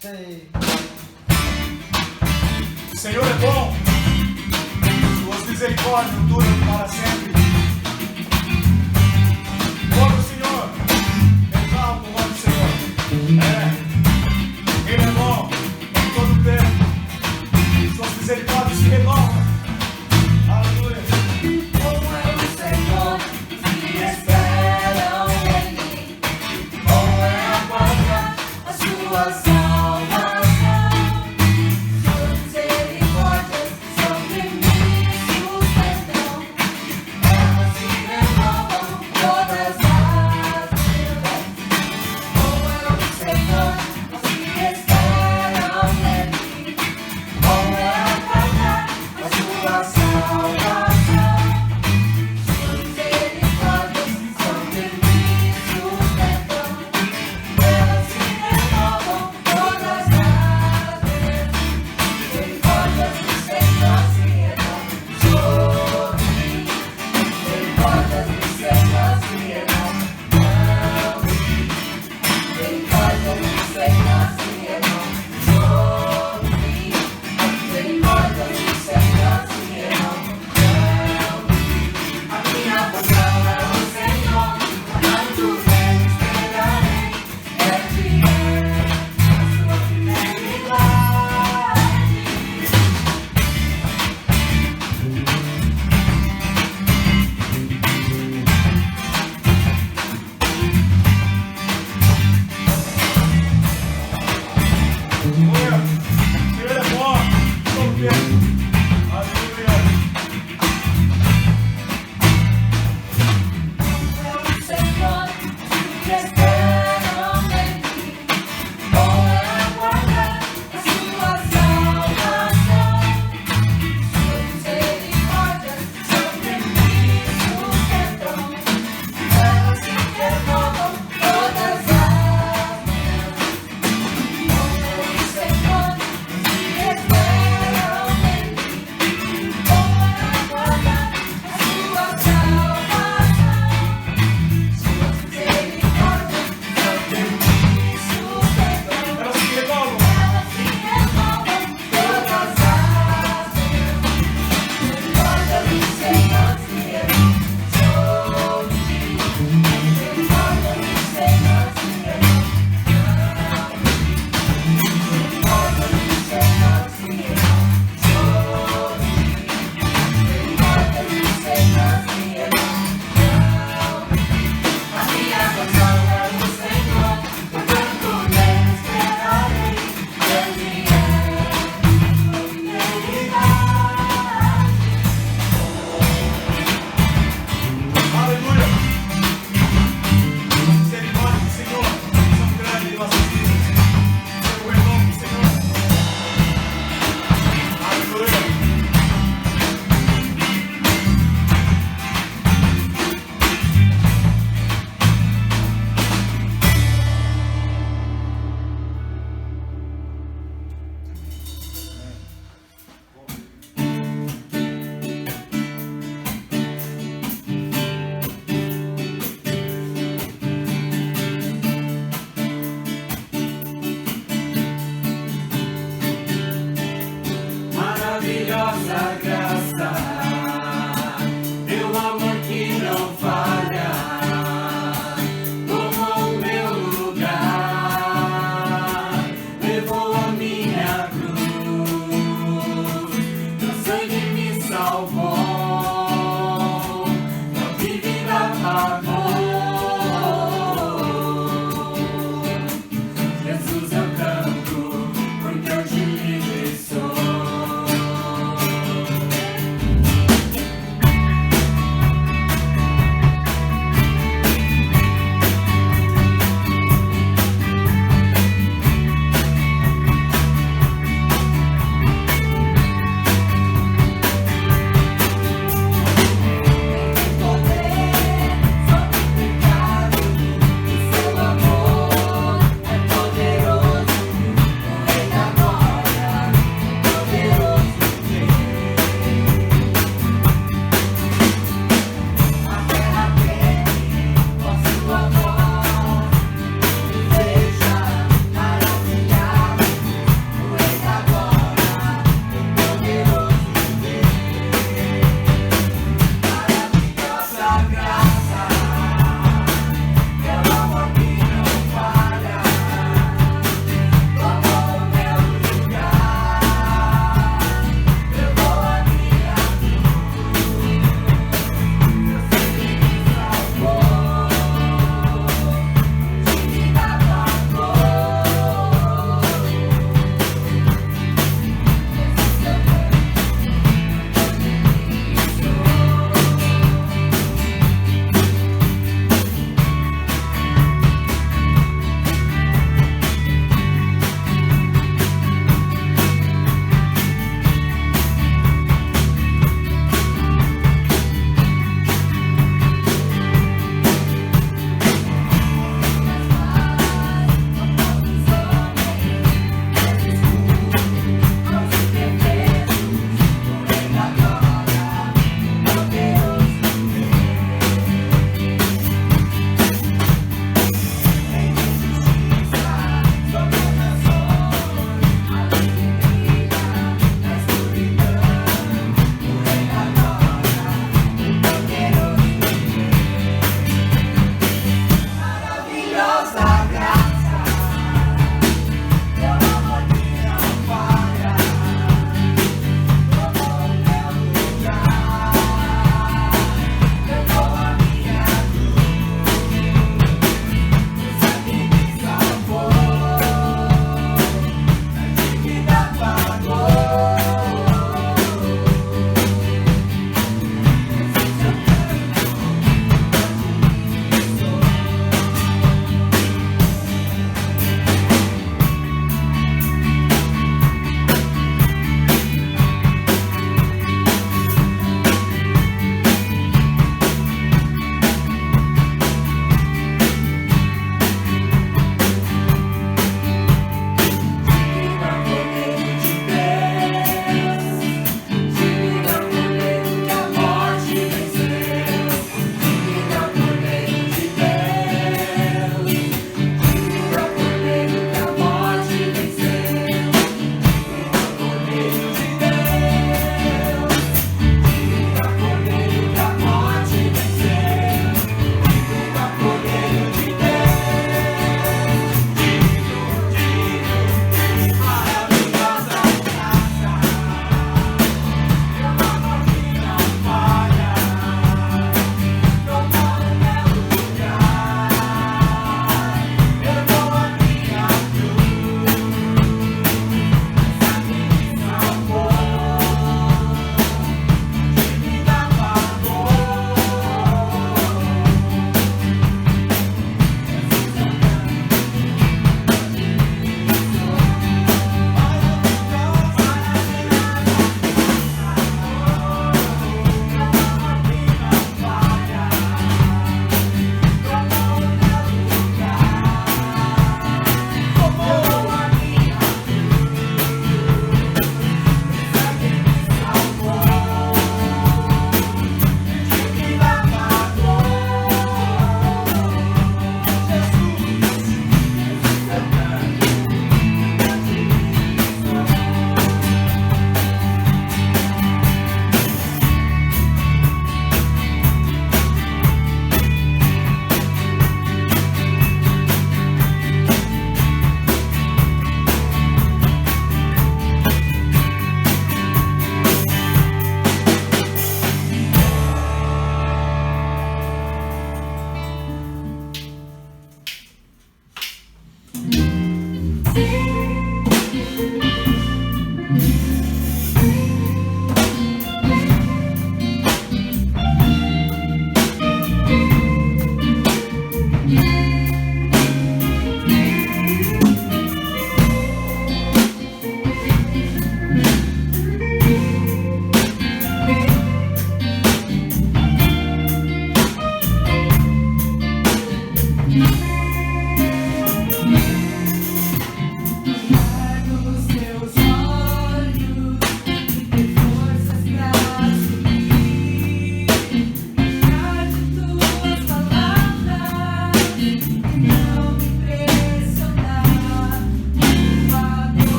Sei. O Senhor é bom, suas misericórdias duram para sempre. Glória ao Senhor, exalta o nome do Senhor. Ele é bom em todo o tempo, suas misericórdias se renovam. Aleluia. Como é o Senhor, os que esperam em mim. Como é a guarda, a sua salvação. Suas misericórdias sobre mim sustentam.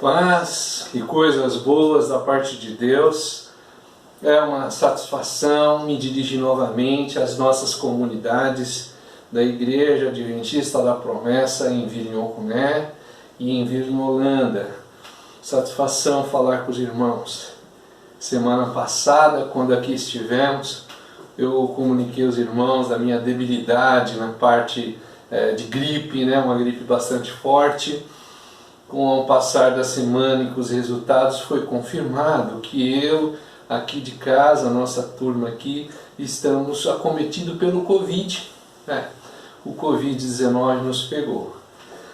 Paz e coisas boas da parte de Deus. É uma satisfação me dirigir novamente às nossas comunidades da Igreja Adventista da Promessa em Vilhonconé e em Virnholanda. Satisfação falar com os irmãos. Semana passada, quando aqui estivemos, eu comuniquei aos irmãos da minha debilidade na parte de gripe, uma gripe bastante forte. Com o passar da semana e com os resultados foi confirmado que eu, aqui de casa, a nossa turma aqui, estamos acometidos pelo Covid. O Covid-19 nos pegou.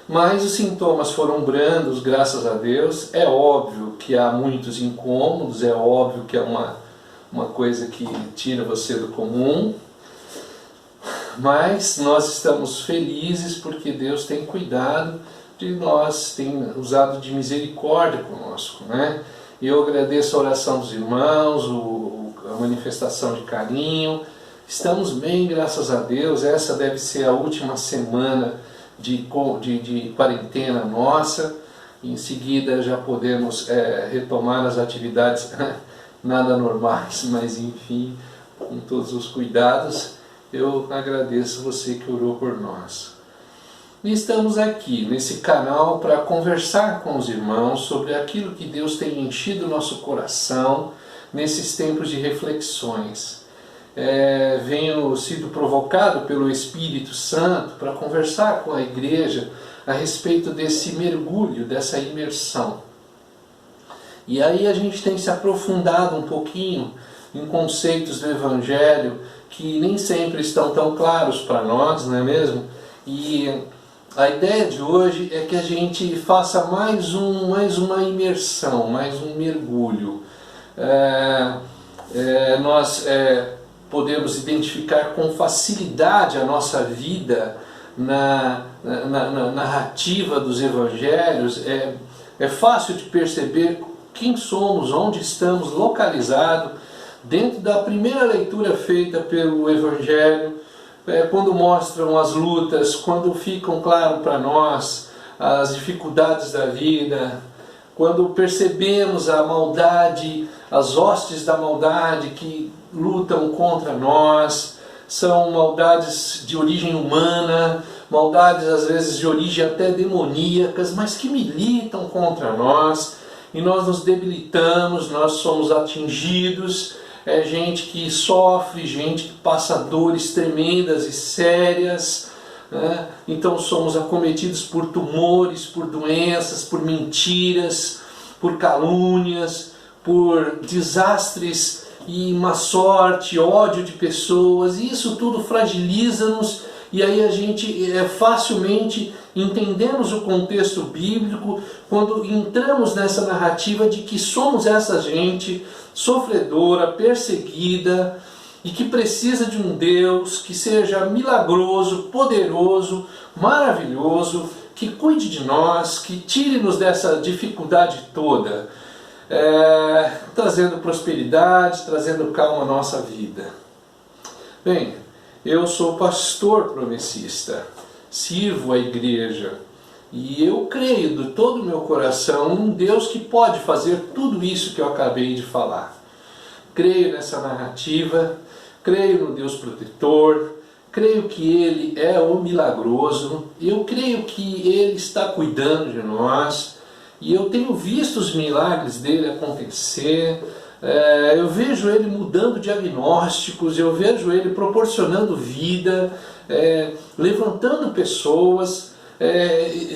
Mas os sintomas foram brandos, graças a Deus. É óbvio que há muitos incômodos, é óbvio que é uma coisa que tira você do comum. Mas nós estamos felizes porque Deus tem cuidado de nós, tem usado de misericórdia conosco, E eu agradeço a oração dos irmãos, a manifestação de carinho. Estamos bem, graças a Deus. Essa deve ser a última semana de quarentena nossa. Em seguida já podemos retomar as atividades nada normais, mas enfim, com todos os cuidados. Eu agradeço você que orou por nós. E estamos aqui nesse canal para conversar com os irmãos sobre aquilo que Deus tem enchido o nosso coração nesses tempos de reflexões. Venho sido provocado pelo Espírito Santo para conversar com a igreja a respeito desse mergulho, dessa imersão. E aí a gente tem se aprofundado um pouquinho em conceitos do Evangelho que nem sempre estão tão claros para nós, não é mesmo? E a ideia de hoje é que a gente faça mais uma imersão, mais um mergulho. Nós podemos identificar com facilidade a nossa vida na narrativa dos evangelhos. É fácil de perceber quem somos, onde estamos localizados dentro da primeira leitura feita pelo evangelho. Quando mostram as lutas, quando ficam claro para nós as dificuldades da vida, quando percebemos a maldade, as hostes da maldade que lutam contra nós, são maldades de origem humana, maldades às vezes de origem até demoníacas, mas que militam contra nós, e nós nos debilitamos, nós somos atingidos. É gente que sofre, gente que passa dores tremendas e sérias, Então somos acometidos por tumores, por doenças, por mentiras, por calúnias, por desastres e má sorte, ódio de pessoas, e isso tudo fragiliza-nos, e aí a gente facilmente entendemos o contexto bíblico quando entramos nessa narrativa de que somos essa gente sofredora, perseguida, e que precisa de um Deus que seja milagroso, poderoso, maravilhoso, que cuide de nós, que tire-nos dessa dificuldade toda, trazendo prosperidade, trazendo calma à nossa vida. Bem, eu sou pastor promessista, sirvo a igreja, e eu creio de todo o meu coração num Deus que pode fazer tudo isso que eu acabei de falar. Creio nessa narrativa, creio no Deus protetor, creio que Ele é o milagroso, eu creio que Ele está cuidando de nós, e eu tenho visto os milagres dele acontecer. Eu vejo Ele mudando diagnósticos, eu vejo Ele proporcionando vida, levantando pessoas,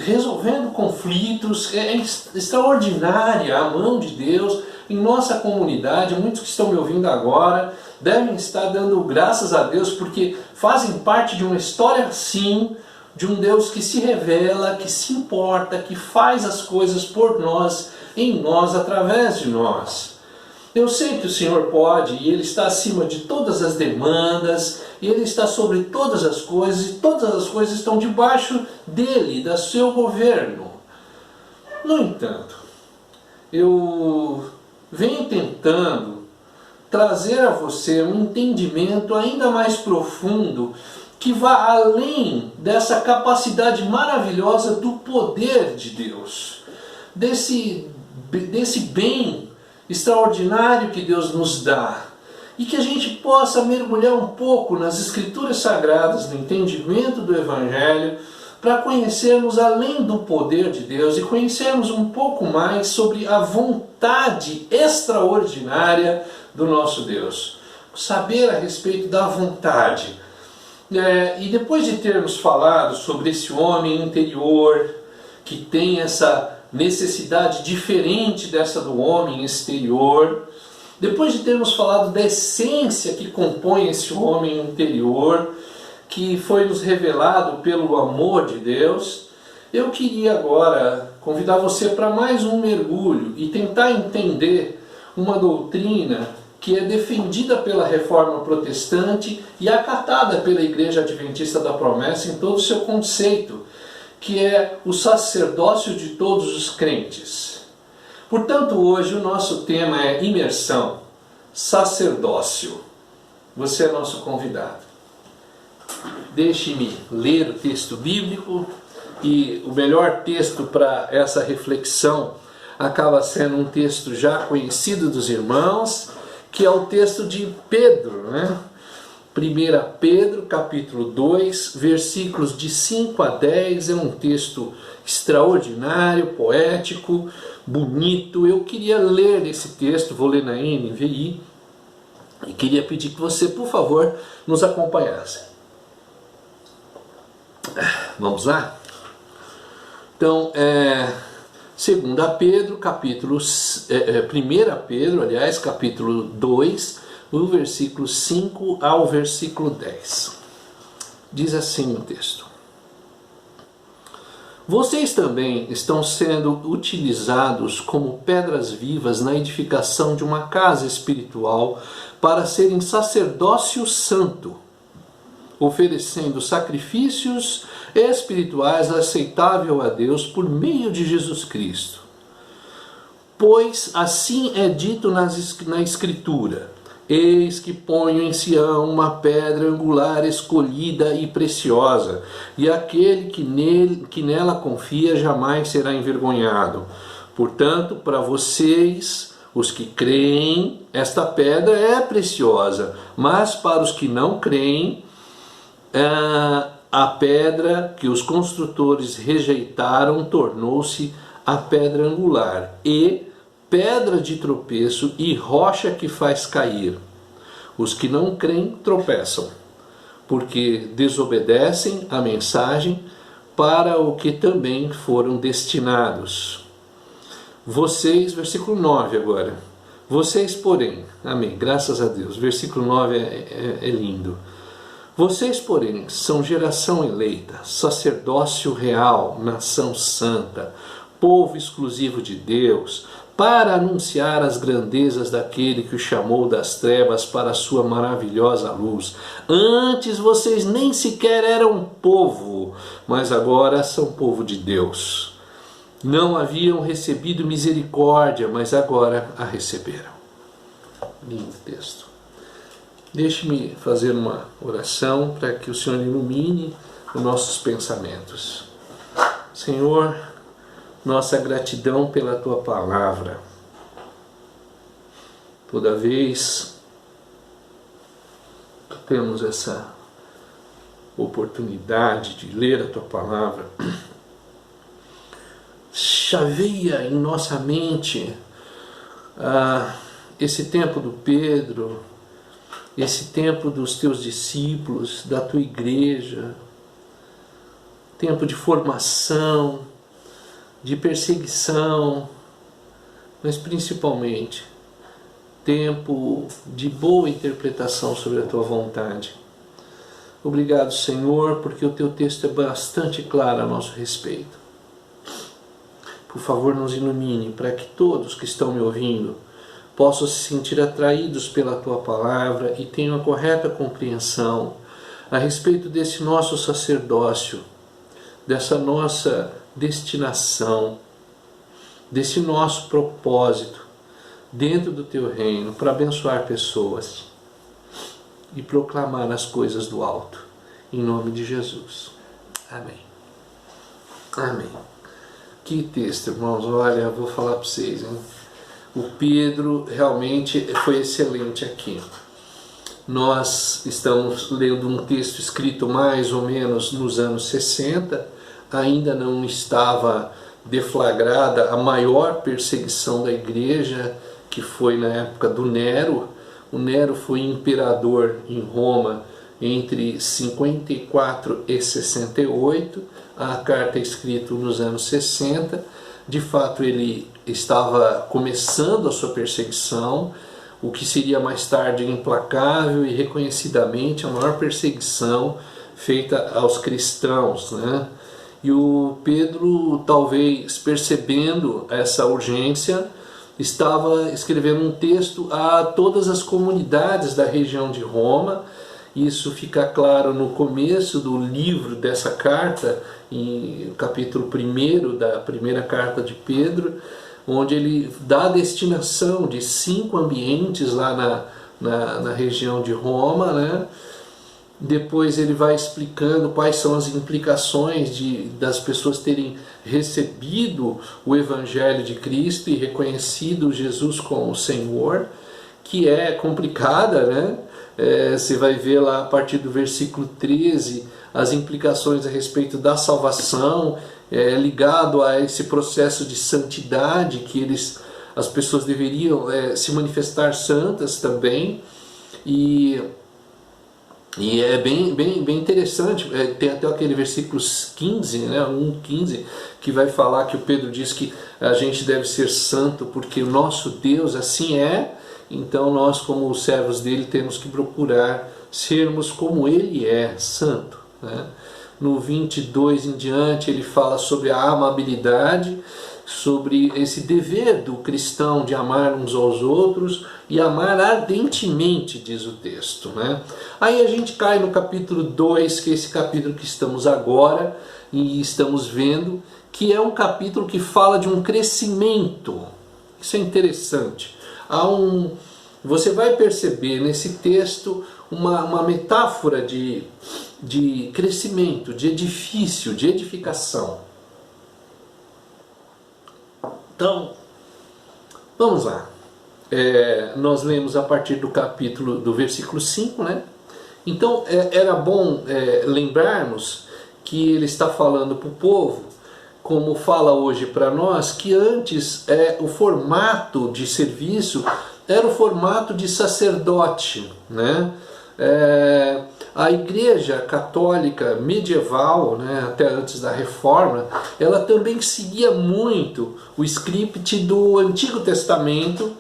resolvendo conflitos. É extraordinária a mão de Deus em nossa comunidade. Muitos que estão me ouvindo agora devem estar dando graças a Deus porque fazem parte de uma história assim, de um Deus que se revela, que se importa, que faz as coisas por nós, em nós, através de nós. Eu sei que o Senhor pode, e Ele está acima de todas as demandas, e Ele está sobre todas as coisas, e todas as coisas estão debaixo dEle, do seu governo. No entanto, eu venho tentando trazer a você um entendimento ainda mais profundo, que vá além dessa capacidade maravilhosa do poder de Deus. desse bem extraordinário que Deus nos dá. E que a gente possa mergulhar um pouco nas Escrituras Sagradas, no entendimento do Evangelho, para conhecermos além do poder de Deus e conhecermos um pouco mais sobre a vontade extraordinária do nosso Deus. Saber a respeito da vontade. E depois de termos falado sobre esse homem interior, que tem essa necessidade diferente dessa do homem exterior, depois de termos falado da essência que compõe esse homem interior, que foi nos revelado pelo amor de Deus, eu queria agora convidar você para mais um mergulho e tentar entender uma doutrina que é defendida pela Reforma Protestante e acatada pela Igreja Adventista da Promessa em todo o seu conceito, que é o sacerdócio de todos os crentes. Portanto, hoje o nosso tema é imersão, sacerdócio. Você é nosso convidado. Deixe-me ler o texto bíblico, e o melhor texto para essa reflexão acaba sendo um texto já conhecido dos irmãos, que é o texto de Pedro, né? 1 Pedro, capítulo 2, versículos de 5 a 10, é um texto extraordinário, poético, bonito. Eu queria ler esse texto, vou ler na NVI, e queria pedir que você, por favor, nos acompanhasse. Vamos lá? Então, 2 Pedro, capítulo, 1 Pedro, aliás, capítulo 2, do versículo 5 ao versículo 10. Diz assim o texto: Vocês também estão sendo utilizados como pedras vivas na edificação de uma casa espiritual para serem sacerdócio santo, oferecendo sacrifícios espirituais aceitáveis a Deus por meio de Jesus Cristo. Pois assim é dito na Escritura: Eis que ponho em Sião uma pedra angular escolhida e preciosa, e aquele que nela confia jamais será envergonhado. Portanto, para vocês, os que creem, esta pedra é preciosa, mas para os que não creem, a pedra que os construtores rejeitaram tornou-se a pedra angular, e pedra de tropeço e rocha que faz cair. Os que não creem tropeçam, porque desobedecem a mensagem para o que também foram destinados. Vocês, versículo 9 agora. Vocês, porém, amém, graças a Deus, versículo 9 é lindo. Vocês, porém, são geração eleita, sacerdócio real, nação santa, povo exclusivo de Deus, para anunciar as grandezas daquele que o chamou das trevas para a sua maravilhosa luz. Antes vocês nem sequer eram povo, mas agora são povo de Deus. Não haviam recebido misericórdia, mas agora a receberam. Lindo texto. Deixe-me fazer uma oração para que o Senhor ilumine os nossos pensamentos. Senhor, nossa gratidão pela Tua Palavra. Toda vez que temos essa oportunidade de ler a Tua Palavra, chaveia em nossa mente esse tempo do Pedro, esse tempo dos Teus discípulos, da Tua igreja, tempo de formação, de perseguição, mas principalmente tempo de boa interpretação sobre a Tua vontade. Obrigado, Senhor, porque o Teu texto é bastante claro a nosso respeito. Por favor, nos ilumine para que todos que estão me ouvindo possam se sentir atraídos pela Tua Palavra e tenham a correta compreensão a respeito desse nosso sacerdócio, dessa nossa destinação, desse nosso propósito dentro do Teu reino para abençoar pessoas e proclamar as coisas do alto, em nome de Jesus. Amém. Amém. Que texto, irmãos, olha, eu vou falar para vocês, hein? O Pedro realmente foi excelente aqui. Nós estamos lendo um texto escrito mais ou menos nos anos 60, ainda não estava deflagrada a maior perseguição da igreja, que foi na época do Nero. O Nero foi imperador em Roma entre 54 e 68, a carta é escrita nos anos 60, de fato ele estava começando a sua perseguição, o que seria mais tarde implacável e reconhecidamente a maior perseguição feita aos cristãos, né? E o Pedro, talvez percebendo essa urgência, estava escrevendo um texto a todas as comunidades da região de Roma. Isso fica claro no começo do livro dessa carta, em capítulo 1 da primeira carta de Pedro, onde ele dá a destinação de 5 ambientes lá na região de Roma, né? Depois ele vai explicando quais são as implicações das pessoas terem recebido o Evangelho de Cristo e reconhecido Jesus como Senhor, que é complicada, né? Você vai ver lá a partir do versículo 13 as implicações a respeito da salvação, ligado a esse processo de santidade que as pessoas deveriam se manifestar santas também. E é bem interessante, tem até aquele versículo 15, né, 1:15, que vai falar que o Pedro diz que a gente deve ser santo porque o nosso Deus assim é. Então nós, como os servos dele, temos que procurar sermos como ele é, santo, né? No 22 em diante ele fala sobre a amabilidade, sobre esse dever do cristão de amar uns aos outros e amar ardentemente, diz o texto, né? Aí a gente cai no capítulo 2, que é esse capítulo que estamos agora e estamos vendo, que é um capítulo que fala de um crescimento. Isso é interessante. Você vai perceber nesse texto uma metáfora de crescimento, de edifício, de edificação. Então, vamos lá. Nós lemos a partir do versículo 5, né? Então, era bom lembrarmos que ele está falando para o povo, como fala hoje para nós, que antes o formato de serviço era o formato de sacerdote, né? A Igreja Católica medieval, né, até antes da Reforma, ela também seguia muito o script do Antigo Testamento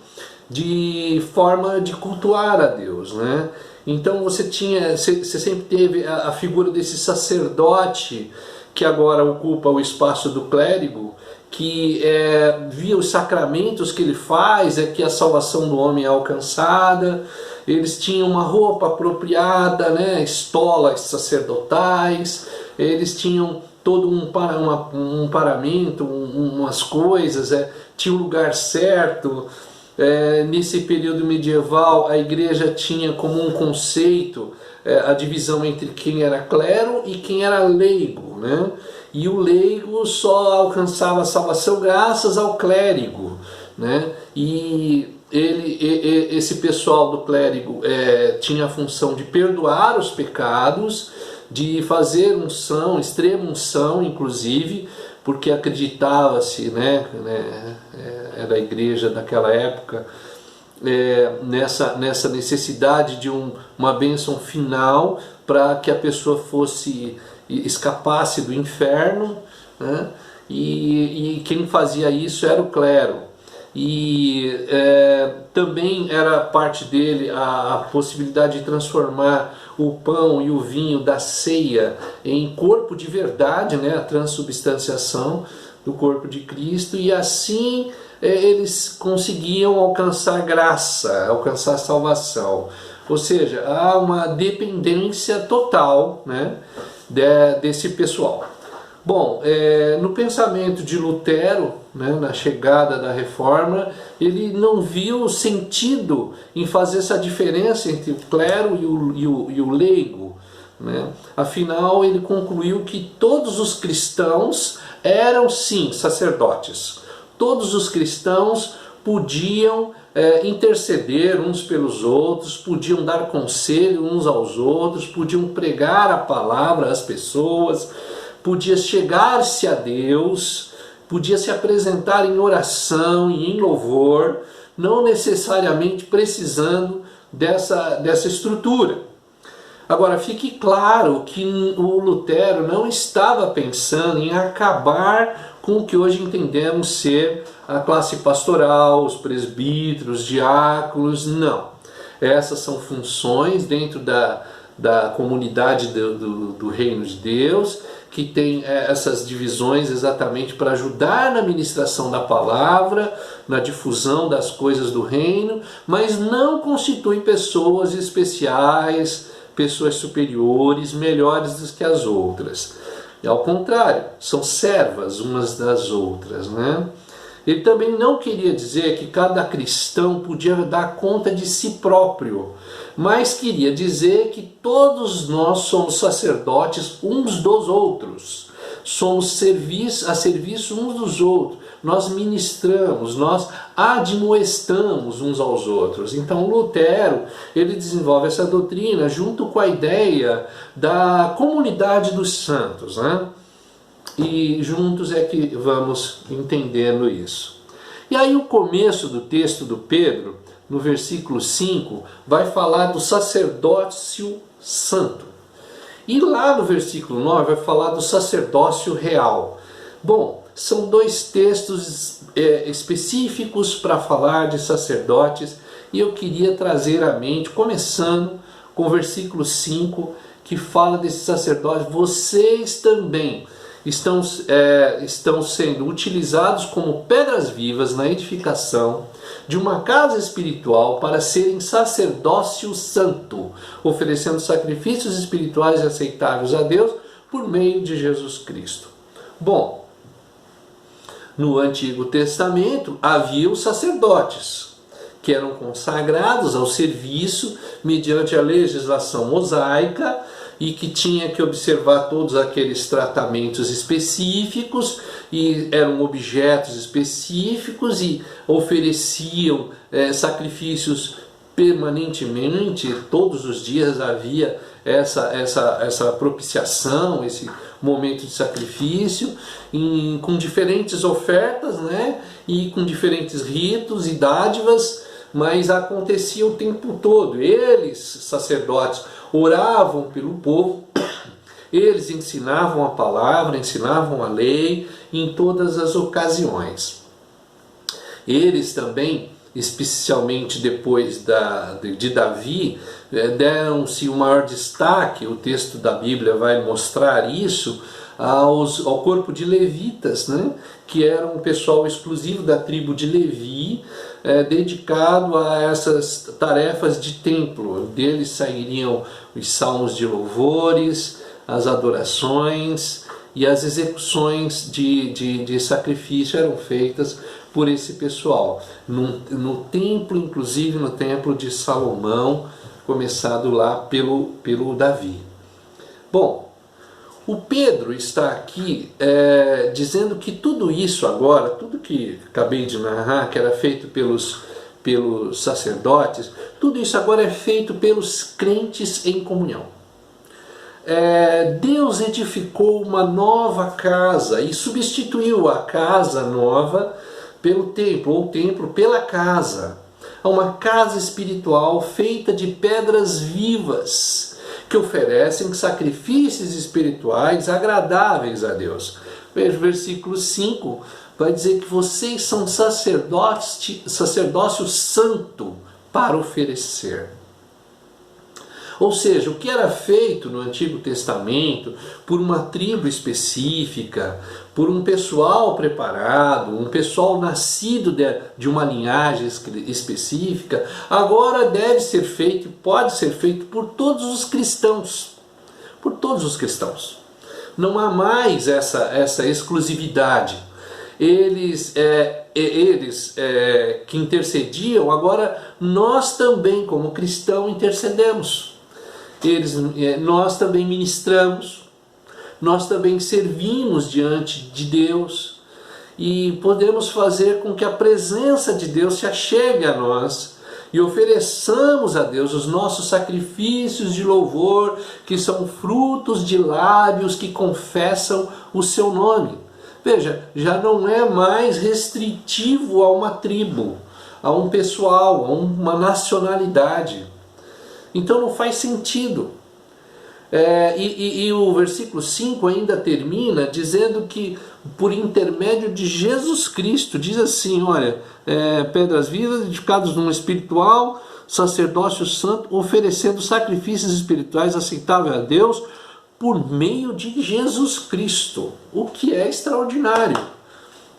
de forma de cultuar a Deus, né? Então você sempre teve a figura desse sacerdote que agora ocupa o espaço do clérigo, que via os sacramentos que ele faz, que a salvação do homem é alcançada. Eles tinham uma roupa apropriada, né, estolas sacerdotais, eles tinham todo um paramento, umas coisas, tinha um lugar certo. Nesse período medieval a igreja tinha como um conceito a divisão entre quem era clero e quem era leigo, né? E o leigo só alcançava a salvação graças ao clérigo, né? E esse pessoal do clérigo tinha a função de perdoar os pecados, de fazer unção, extrema unção, inclusive, porque acreditava-se, né, da igreja daquela época, nessa necessidade de uma bênção final para que a pessoa escapasse do inferno, né? E quem fazia isso era o clero. E também era parte dele a possibilidade de transformar o pão e o vinho da ceia em corpo de verdade, né? A transubstanciação do corpo de Cristo, e assim eles conseguiam alcançar graça, alcançar salvação. Ou seja, há uma dependência total, né, desse pessoal. Bom, no pensamento de Lutero, né, na chegada da Reforma, ele não viu sentido em fazer essa diferença entre o clero e o leigo, né? Afinal, ele concluiu que todos os cristãos eram sim sacerdotes. Todos os cristãos podiam interceder uns pelos outros, podiam dar conselho uns aos outros, podiam pregar a palavra às pessoas, podia chegar-se a Deus, podia se apresentar em oração e em louvor, não necessariamente precisando dessa estrutura. Agora, fique claro que o Lutero não estava pensando em acabar com o que hoje entendemos ser a classe pastoral, os presbíteros, diáconos, não. Essas são funções dentro da comunidade do reino de Deus, que tem essas divisões exatamente para ajudar na ministração da palavra, na difusão das coisas do reino, mas não constituem pessoas especiais, pessoas superiores, melhores do que as outras. E ao contrário, são servas umas das outras, né? Ele também não queria dizer que cada cristão podia dar conta de si próprio, mas queria dizer que todos nós somos sacerdotes uns dos outros, somos a serviço uns dos outros, nós ministramos, nós admoestamos uns aos outros. Então Lutero, ele desenvolve essa doutrina junto com a ideia da comunidade dos santos, né? E juntos é que vamos entendendo isso. E aí o começo do texto do Pedro, no versículo 5, vai falar do sacerdócio santo. E lá no versículo 9 vai falar do sacerdócio real. Bom, são dois textos específicos para falar de sacerdotes, e eu queria trazer à mente, começando com o versículo 5, que fala desse sacerdócio. Vocês também estão sendo utilizados como pedras vivas na edificação de uma casa espiritual para serem sacerdócio santo, oferecendo sacrifícios espirituais aceitáveis a Deus por meio de Jesus Cristo. Bom, no Antigo Testamento havia os sacerdotes, que eram consagrados ao serviço mediante a legislação mosaica e que tinha que observar todos aqueles tratamentos específicos, e eram objetos específicos e ofereciam sacrifícios permanentemente. Todos os dias havia essa propiciação, esse momento de sacrifício, com diferentes ofertas, né? E com diferentes ritos e dádivas, mas acontecia o tempo todo. Eles, sacerdotes, oravam pelo povo, eles ensinavam a palavra, ensinavam a lei em todas as ocasiões. Eles também, especialmente depois de Davi, deram-se o maior destaque, o texto da Bíblia vai mostrar isso, ao corpo de levitas, né? Que era um pessoal exclusivo da tribo de Levi, dedicado a essas tarefas de templo. Deles sairiam os salmos de louvores, as adorações e as execuções de sacrifício eram feitas por esse pessoal. No templo, inclusive no templo de Salomão, começado lá pelo Davi. Bom, o Pedro está aqui dizendo que tudo isso agora, tudo que acabei de narrar, que era feito pelos sacerdotes, tudo isso agora é feito pelos crentes em comunhão. Deus edificou uma nova casa e substituiu a casa nova pelo templo, ou o templo pela casa. Há uma casa espiritual feita de pedras vivas, que oferecem sacrifícios espirituais agradáveis a Deus. Veja, o versículo 5 vai dizer que vocês são sacerdócio santo para oferecer. Ou seja, o que era feito no Antigo Testamento por uma tribo específica, por um pessoal preparado, um pessoal nascido de uma linhagem específica, agora deve ser feito, pode ser feito por todos os cristãos. Por todos os cristãos. Não há mais essa exclusividade. Eles que intercediam, agora nós também, como cristãos, intercedemos. Nós também ministramos, nós também servimos diante de Deus e podemos fazer com que a presença de Deus se achegue a nós e ofereçamos a Deus os nossos sacrifícios de louvor, que são frutos de lábios que confessam o seu nome. Veja, já não é mais restritivo a uma tribo, a um pessoal, a uma nacionalidade. Então não faz sentido. E o versículo 5 ainda termina dizendo que por intermédio de Jesus Cristo, diz assim, olha, pedras vivas edificadas num espiritual sacerdócio santo, oferecendo sacrifícios espirituais aceitáveis a Deus por meio de Jesus Cristo, o que é extraordinário.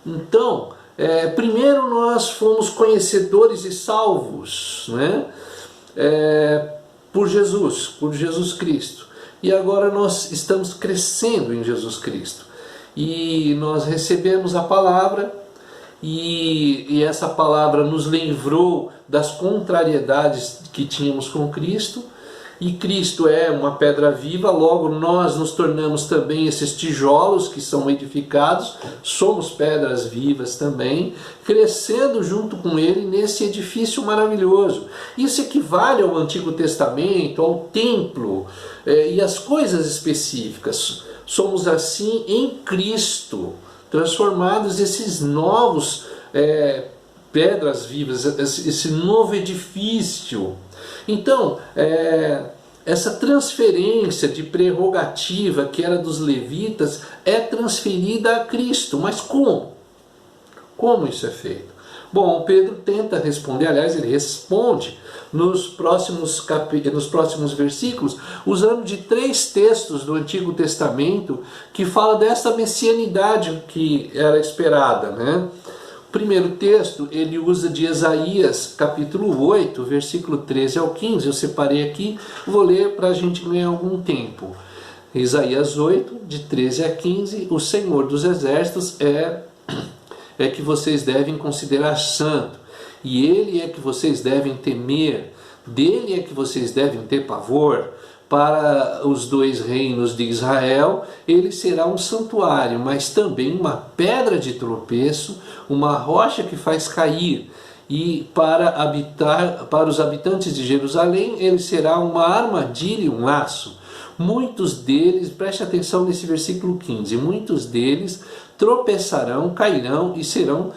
Então, primeiro nós fomos conhecedores e salvos, né? Por Jesus Cristo. E agora nós estamos crescendo em Jesus Cristo. E nós recebemos a palavra, e essa palavra nos livrou das contrariedades que tínhamos com Cristo. E Cristo é uma pedra viva, logo nós nos tornamos também esses tijolos que são edificados, somos pedras vivas também, crescendo junto com Ele nesse edifício maravilhoso. Isso equivale ao Antigo Testamento, ao templo e às coisas específicas. Somos assim em Cristo, transformados esses novos pedras vivas, esse novo edifício. Então, essa transferência de prerrogativa que era dos levitas é transferida a Cristo. Mas como? Como isso é feito? Bom, Pedro tenta responder, aliás, ele responde nos próximos versículos, usando de 3 textos do Antigo Testamento que fala dessa messianidade que era esperada, né? O primeiro texto, ele usa de Isaías, capítulo 8, versículo 13 ao 15. Eu separei aqui, vou ler para a gente ganhar algum tempo. Isaías 8, de 13 a 15, o Senhor dos Exércitos é que vocês devem considerar santo, e Ele é que vocês devem temer, dele é que vocês devem ter pavor. Para os 2 reinos de Israel, ele será um santuário, mas também uma pedra de tropeço, uma rocha que faz cair. E para os habitantes de Jerusalém, ele será uma armadilha e um laço. Muitos deles, preste atenção nesse versículo 15, muitos deles tropeçarão, cairão e serão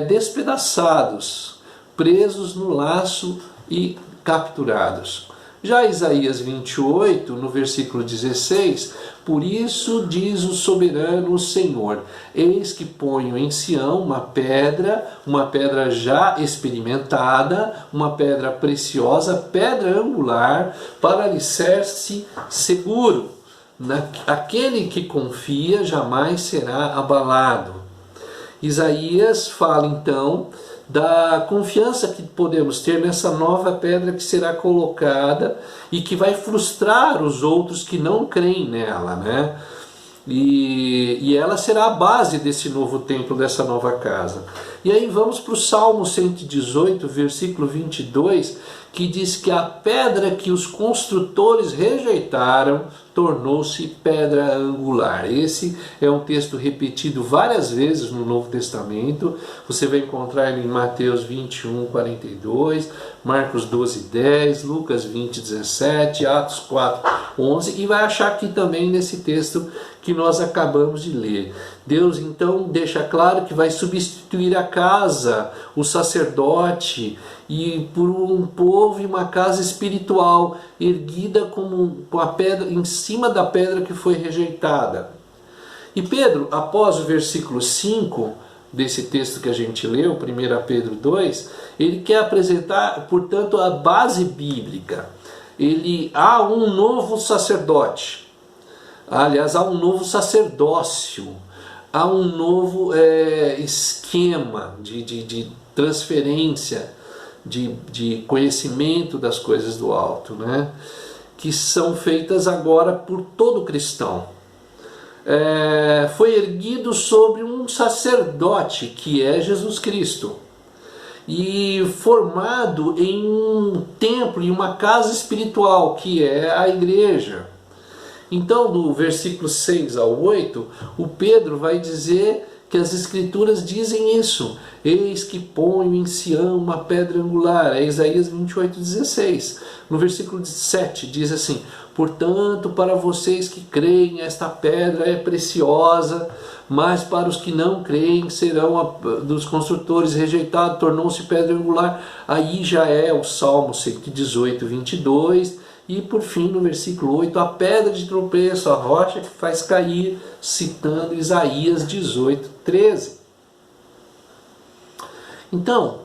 despedaçados, presos no laço e capturados. Já Isaías 28, no versículo 16, por isso diz o soberano Senhor, eis que ponho em Sião uma pedra já experimentada, uma pedra preciosa, pedra angular, para alicerce seguro. Aquele que confia jamais será abalado. Isaías fala então da confiança que podemos ter nessa nova pedra que será colocada e que vai frustrar os outros que não creem nela, né? E ela será a base desse novo templo, dessa nova casa. E aí vamos para o Salmo 118, versículo 22, que diz que a pedra que os construtores rejeitaram tornou-se pedra angular. Esse é um texto repetido várias vezes no Novo Testamento. Você vai encontrar ele em Mateus 21, 42, Marcos 12, 10, Lucas 20, 17, Atos 4, 11, e vai achar aqui também nesse texto que nós acabamos de ler. Deus então deixa claro que vai substituir a casa, o sacerdote, e por um povo e uma casa espiritual erguida com a pedra em cima da pedra que foi rejeitada. E Pedro, após o versículo 5 desse texto que a gente leu, 1 Pedro 2, ele quer apresentar, portanto, a base bíblica. Há um novo sacerdote, aliás, há um novo sacerdócio, há um novo esquema de transferência, de conhecimento das coisas do alto, né? Que são feitas agora por todo cristão. Foi erguido sobre um sacerdote, que é Jesus Cristo, e formado em um templo e uma casa espiritual, que é a igreja. Então, do versículo 6 ao 8, o Pedro vai dizer que as Escrituras dizem isso. Eis que ponho em Sião uma pedra angular. É Isaías 28:16. No versículo 7 diz assim: portanto, para vocês que creem, esta pedra é preciosa, mas para os que não creem, serão dos construtores rejeitado, tornou-se pedra angular. Aí já é o Salmo 118:22. E por fim, no versículo 8, a pedra de tropeço, a rocha que faz cair, citando Isaías 18:13. Então,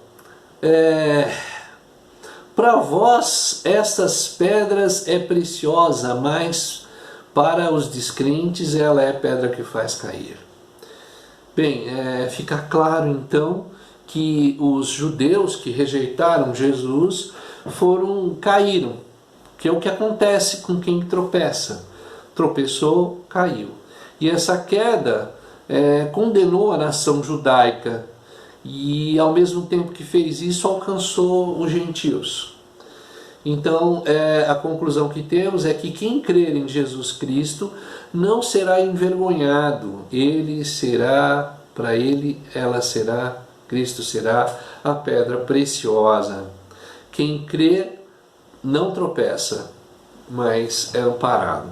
para vós estas pedras é preciosa, mas para os descrentes ela é pedra que faz cair. Bem, fica claro então que os judeus que rejeitaram Jesus caíram. Que é o que acontece com quem tropeça. Tropeçou, caiu. E essa queda condenou a nação judaica e, ao mesmo tempo que fez isso, alcançou os gentios. Então, a conclusão que temos é que quem crer em Jesus Cristo não será envergonhado. Cristo será a pedra preciosa. Quem crer não tropeça, mas é amparado.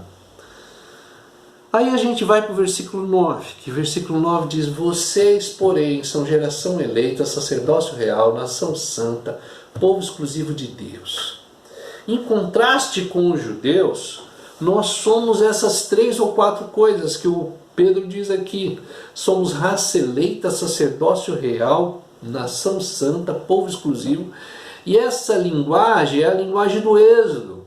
Aí a gente vai para o versículo 9, que versículo 9 diz: vocês, porém, são geração eleita, sacerdócio real, nação santa, povo exclusivo de Deus. Em contraste com os judeus, nós somos essas 3 ou 4 coisas que o Pedro diz aqui. Somos raça eleita, sacerdócio real, nação santa, povo exclusivo. E essa linguagem é a linguagem do Êxodo.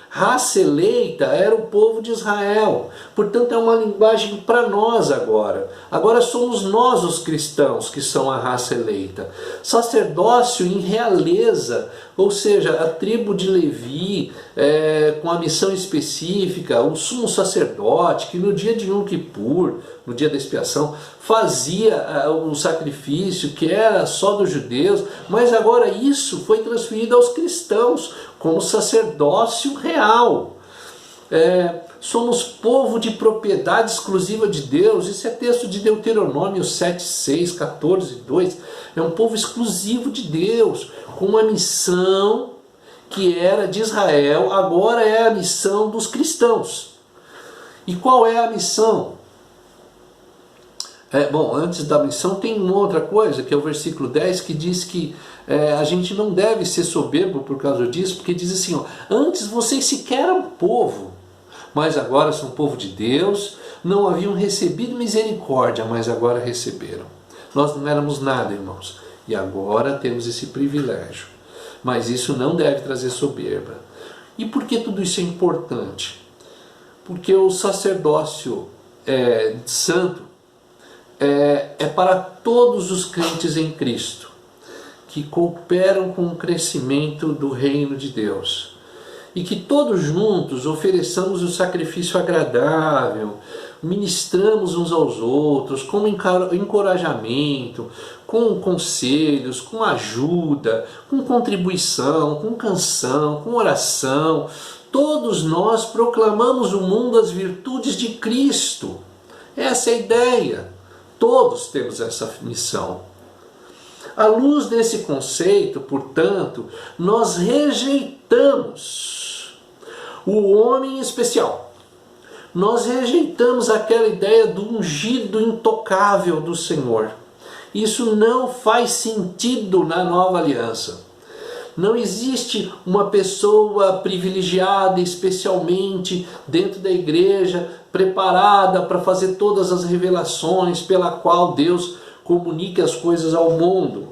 Raça eleita era o povo de Israel. Portanto, é uma linguagem para nós agora. Agora somos nós os cristãos que são a raça eleita. Sacerdócio em realeza, ou seja, a tribo de Levi, com a missão específica, o sumo sacerdote, que no dia de Yom Kippur, no dia da expiação, fazia o sacrifício que era só dos judeus, mas agora isso foi transferido aos cristãos como sacerdócio real. Somos povo de propriedade exclusiva de Deus. Isso é texto de Deuteronômio 7:6, 14:2. É um povo exclusivo de Deus, com uma missão que era de Israel, agora é a missão dos cristãos. E qual é a missão? Bom, antes da missão tem uma outra coisa, que é o versículo 10, que diz que a gente não deve ser soberbo por causa disso, porque diz assim, antes vocês sequer eram povo, mas agora são povo de Deus, não haviam recebido misericórdia, mas agora receberam. Nós não éramos nada, irmãos, e agora temos esse privilégio. Mas isso não deve trazer soberba. E por que tudo isso é importante? Porque o sacerdócio santo é para todos os crentes em Cristo, que cooperam com o crescimento do reino de Deus. E que todos juntos ofereçamos o sacrifício agradável, ministramos uns aos outros, com encorajamento, com conselhos, com ajuda, com contribuição, com canção, com oração. Todos nós proclamamos o mundo as virtudes de Cristo. Essa é a ideia. Todos temos essa missão. À luz desse conceito, portanto, nós rejeitamos o homem especial. Nós rejeitamos aquela ideia do ungido intocável do Senhor. Isso não faz sentido na nova aliança. Não existe uma pessoa privilegiada especialmente dentro da igreja, preparada para fazer todas as revelações pela qual Deus comunica as coisas ao mundo.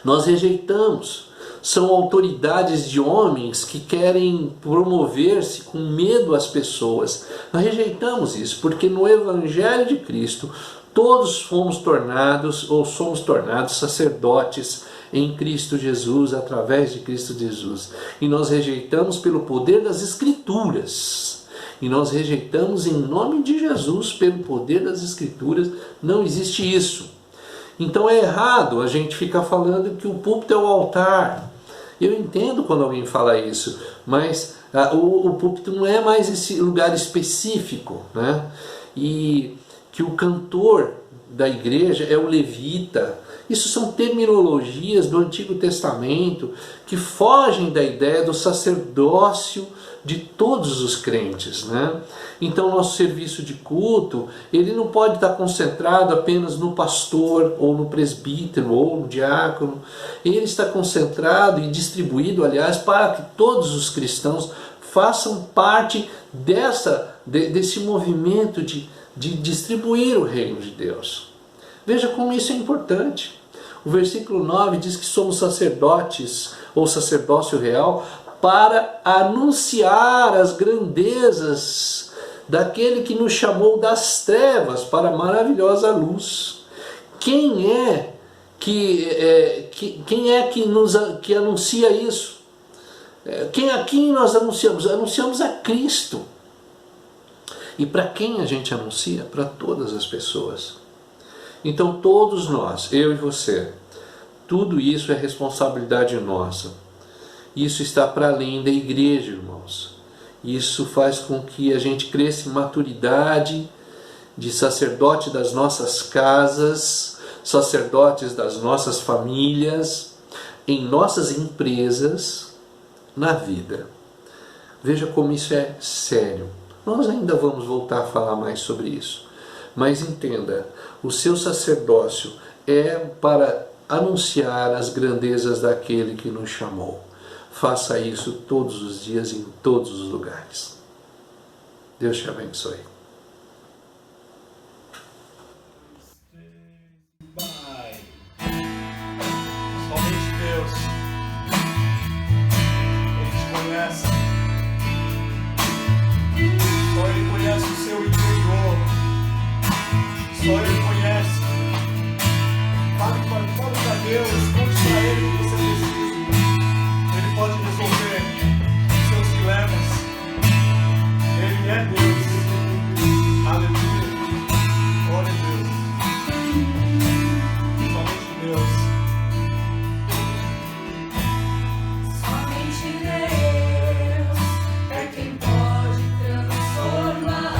Nós rejeitamos. São autoridades de homens que querem promover-se com medo às pessoas. Nós rejeitamos isso, porque no Evangelho de Cristo todos somos tornados sacerdotes em Cristo Jesus, através de Cristo Jesus. E nós rejeitamos pelo poder das Escrituras. E nós rejeitamos em nome de Jesus pelo poder das Escrituras. Não existe isso. Então é errado a gente ficar falando que o púlpito é o altar. Eu entendo quando alguém fala isso, mas o púlpito não é mais esse lugar específico, né? E que o cantor da igreja é o levita. Isso são terminologias do Antigo Testamento que fogem da ideia do sacerdócio de todos os crentes, né? Então nosso serviço de culto, ele não pode estar concentrado apenas no pastor, ou no presbítero, ou no diácono. Ele está concentrado e distribuído, aliás, para que todos os cristãos façam parte desse movimento de distribuir o reino de Deus. Veja como isso é importante. O versículo 9 diz que somos sacerdotes, ou sacerdócio real, para anunciar as grandezas daquele que nos chamou das trevas para a maravilhosa luz. Quem é que anuncia isso? Quem nós anunciamos? Anunciamos a Cristo. E para quem a gente anuncia? Para todas as pessoas. Então todos nós, eu e você, tudo isso é responsabilidade nossa. Isso está para além da igreja, irmãos. Isso faz com que a gente cresça em maturidade de sacerdote das nossas casas, sacerdotes das nossas famílias, em nossas empresas, na vida. Veja como isso é sério. Nós ainda vamos voltar a falar mais sobre isso. Mas entenda, o seu sacerdócio é para anunciar as grandezas daquele que nos chamou. Faça isso todos os dias, em todos os lugares. Deus te abençoe. Pai, somente Deus, Ele te conhece. Só Ele conhece o seu interior. Só Ele conhece. Fale para Deus, conte para Ele o que você precisa. Ele pode resolver os seus dilemas. Ele é Deus. Aleluia. Glória a Deus. Somente Deus. Somente Deus é quem pode transformar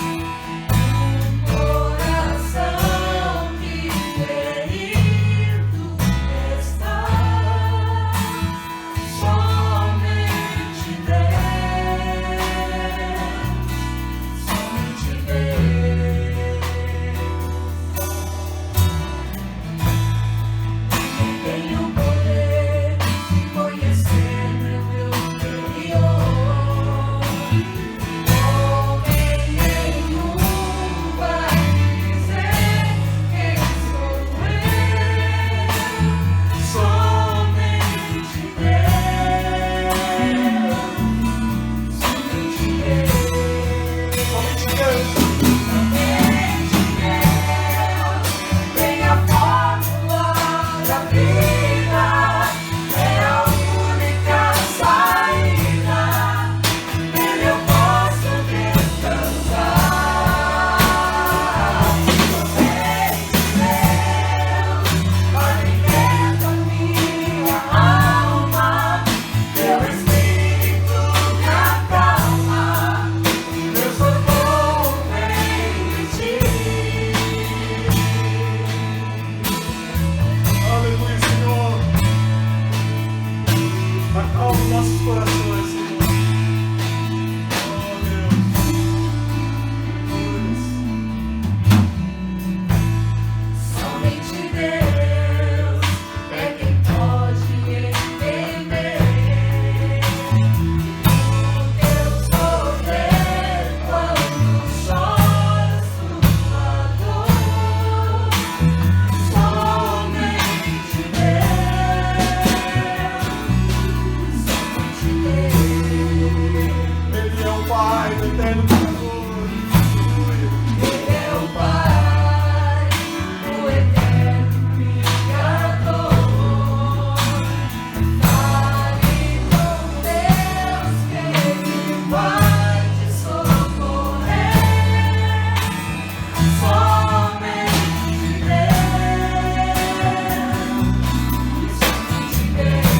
um coração que ferido está. Somente Deus, somente Deus. Tenho o poder de conhecer meu interior. Homem nenhum vai dizer quem sou eu. Somente Deus, somente Deus. Somente Deus. Somente Deus tem a fórmula da vida, é a única saída, nele eu posso descansar. Somente Deus alimenta minha alma, teu Espírito me acalma. Eu sou bom em ti. Aleluia, Senhor. Acalme nossos corações, Senhor. Oh, Deus. Somente Deus é quem pode entender o teu sofrer quando choras tua dor. Somente Deus, somente Deus. Ele é o Pai do eterno Criador. Aleluia. Ele é o Pai, o eterno Criador. Fale com Deus que Ele vai te socorrer. Somente Deus, somente Deus.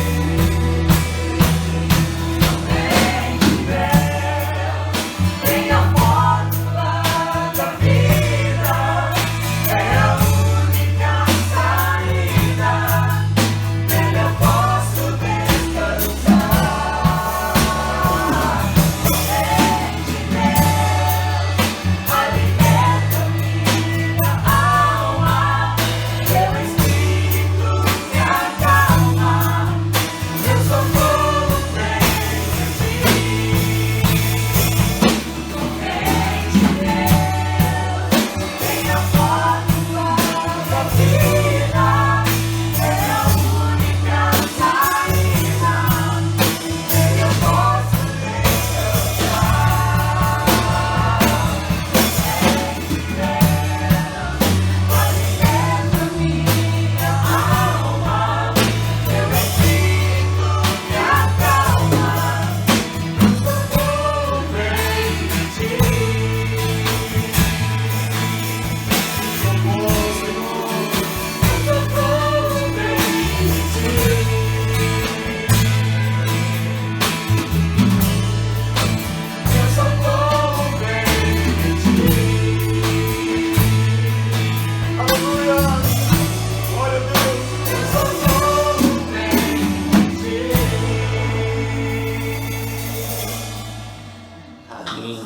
Amém.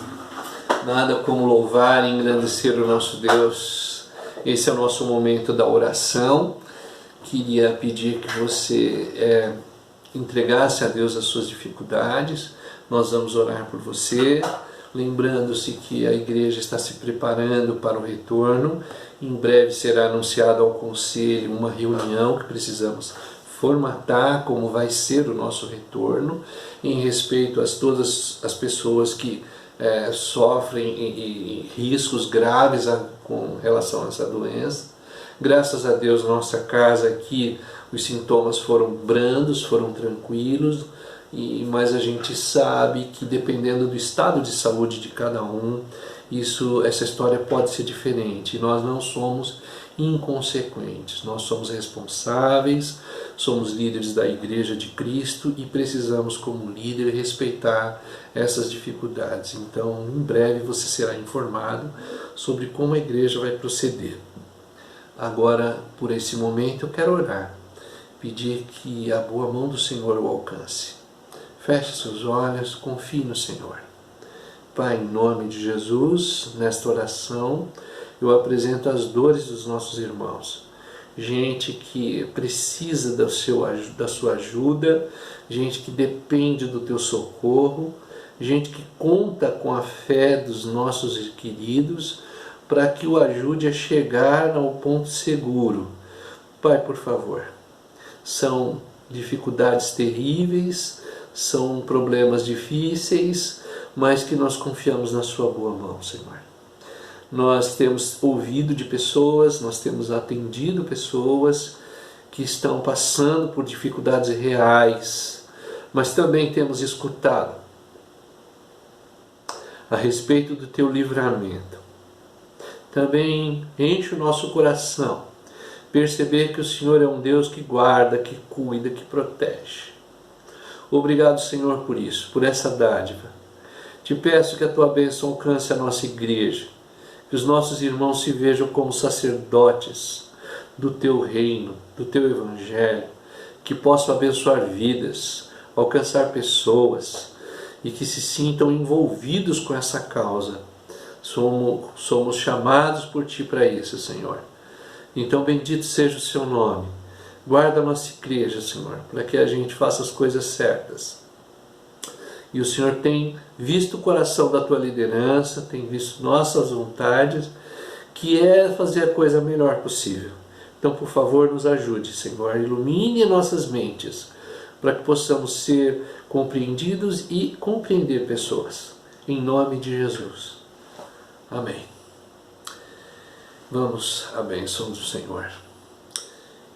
Nada como louvar e engrandecer o nosso Deus. Esse é o nosso momento da oração. Queria pedir que você entregasse a Deus as suas dificuldades. Nós vamos orar por você, lembrando-se que a igreja está se preparando para o retorno. Em breve será anunciado ao conselho uma reunião que precisamos formatar como vai ser o nosso retorno, em respeito a todas as pessoas que sofrem riscos graves com relação a essa doença. Graças a Deus, nossa casa aqui, os sintomas foram brandos, foram tranquilos, mas a gente sabe que dependendo do estado de saúde de cada um, essa história pode ser diferente. Nós não somos inconsequentes, nós somos responsáveis, somos líderes da Igreja de Cristo e precisamos, como líder, respeitar essas dificuldades. Então, em breve você será informado sobre como a igreja vai proceder. Agora, por esse momento, eu quero orar, pedir que a boa mão do Senhor o alcance. Feche seus olhos, confie no Senhor. Pai, em nome de Jesus, nesta oração, eu apresento as dores dos nossos irmãos. Gente que precisa da sua ajuda, gente que depende do teu socorro, gente que conta com a fé dos nossos queridos para que o ajude a chegar ao ponto seguro. Pai, por favor, são dificuldades terríveis, são problemas difíceis, mas que nós confiamos na sua boa mão, Senhor. Nós temos ouvido de pessoas, nós temos atendido pessoas que estão passando por dificuldades reais, mas também temos escutado a respeito do teu livramento. Também enche o nosso coração perceber que o Senhor é um Deus que guarda, que cuida, que protege. Obrigado, Senhor, por isso, por essa dádiva. Te peço que a tua bênção alcance a nossa igreja, que os nossos irmãos se vejam como sacerdotes do teu reino, do teu evangelho, que possam abençoar vidas, alcançar pessoas e que se sintam envolvidos com essa causa. Somos chamados por ti para isso, Senhor. Então, bendito seja o seu nome. Guarda a nossa igreja, Senhor, para que a gente faça as coisas certas. E o Senhor tem visto o coração da tua liderança, tem visto nossas vontades, que é fazer a coisa melhor possível. Então, por favor, nos ajude, Senhor. Ilumine nossas mentes, para que possamos ser compreendidos e compreender pessoas. Em nome de Jesus. Amém. Vamos à bênção do Senhor.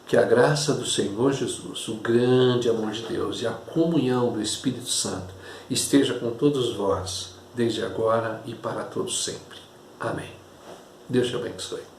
Que a graça do Senhor Jesus, o grande amor de Deus e a comunhão do Espírito Santo esteja com todos vós, desde agora e para todos sempre. Amém. Deus te abençoe.